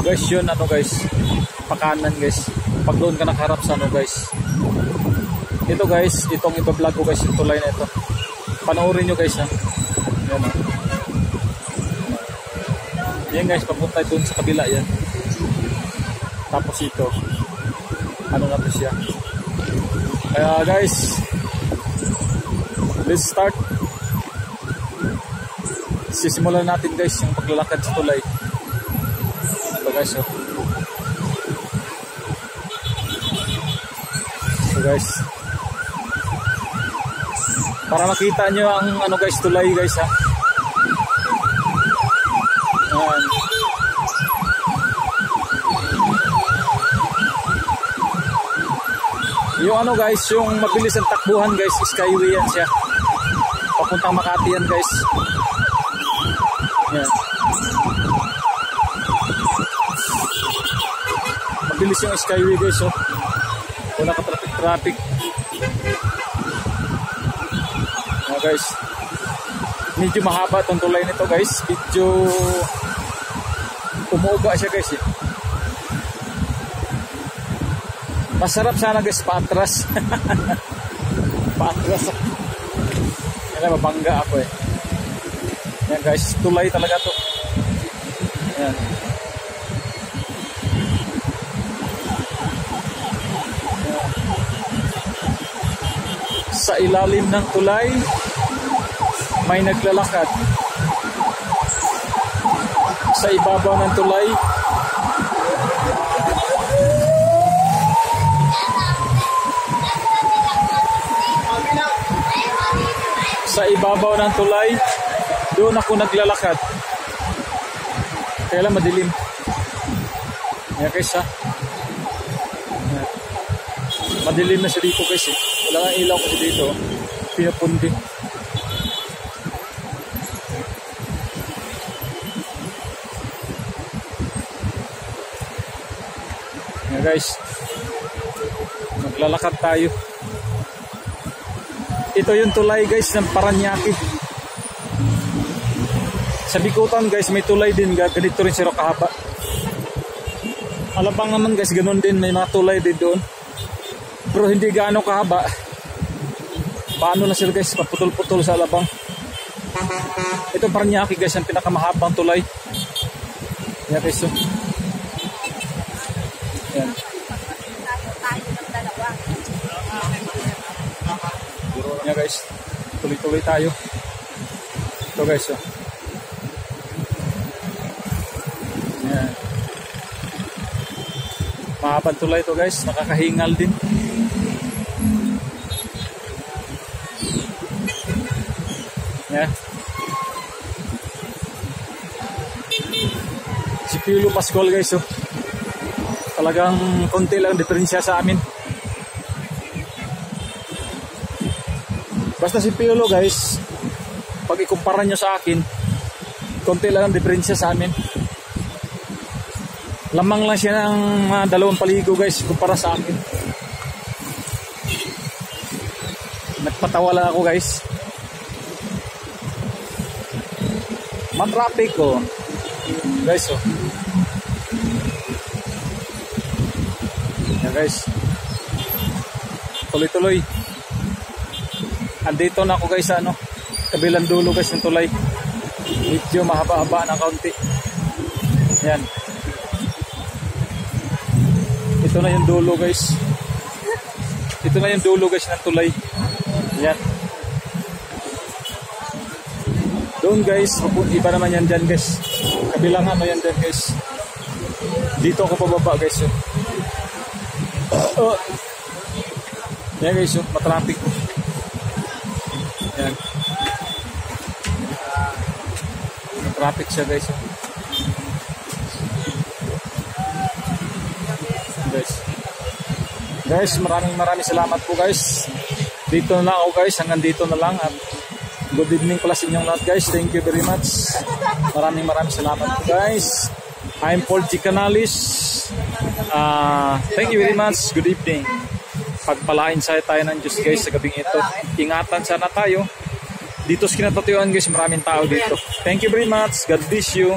guys, yun ano guys, pakanan guys. Pag doon ka nakaharap sa ano guys. Ito guys, itong iba-vlog ko guys, yung tulay na ito. Panoorin nyo guys ha. Yan o. Yan guys, papunta doon sa kabila yan. Tapos ito, ano na to siya. Kaya guys, let's start. Sisimulan natin guys yung paglalakad sa tulay. Ito guys oh. So guys, para makita nyo ang ano guys, tulay guys ha. Ayan. Yung ano guys, yung mabilis ang takbuhan guys, skyway yan siya. Papuntang Makati yan guys. Ayan. Mabilis yung skyway guys oh. Wala ka traffic. Ayan guys. Medyo mahaba itong tulay nito guys. Medyo umuuga siya guys eh. Masarap sana guys paatras. Paatras. Kaya mabangga ako eh. Ayan guys, tulay talaga to. Ayan. Sa ilalim ng tulay may naglalakad. Sa ibabaw ng tulay doon ako naglalakad. Kaya lang madilim. Ayan guys ha. Ayan. Madilim na siya dito guys eh. Wala nga ilaw kasi dito. Pinapundi. Ayan guys. Naglalakad tayo. Ito yung tulay guys ng Paranaque. Sa Bikutan guys may tulay din, ganito rin sila kahaba. Alabang naman guys, ganun din, may mga tulay din doon. Pero hindi gaano kahaba. Paano na sila guys, paputol-putol sa Alabang. Ito Paranaque guys, ang pinakamahabang tulay. Yan guys so. Yan. Yan guys, tuloy-tuloy tayo. Ito guys oh. Yan. Mahabang tulay ito guys, nakakahingal din. Yan. Si Piolo Pascual guys oh. Talagang konti lang diferensya sa amin. Basta si Piolo guys, pag ikumpara nyo sa akin, konti lang ang diferensya sa amin. Lamang lang siya ng dalawang paligo guys, kumpara sa akin. Nagpatawa lang ako guys. Matraffic oh. Guys oh. Yan guys. Tuloy-tuloy. Andito na ako guys sa ano, kabilang dulo guys ng tulay. Medyo mahaba-haba ng kaunti. Yan. Ito na yung dulo guys. Ito na yung dulo guys ng tulay. Yan. Doon guys, iba naman yan dyan guys. Kabilang ano yan dyan guys. Dito ako pababa guys. Yan guys, matraffic. Yan. Traffic siya guys. Guys, maraming salamat po guys. Dito na lang ako guys, hanggang dito na lang. At good evening pala sa inyong lahat guys. Thank you very much. Maraming salamat po guys. I'm Paul G. Canalis. Thank you very much. Good evening. Pagpalain tayo ng Diyos guys sa gabing ito. Ingatan sana tayo. Dito sa Kinatatayuan guys, maraming tao dito. Thank you very much. God bless you.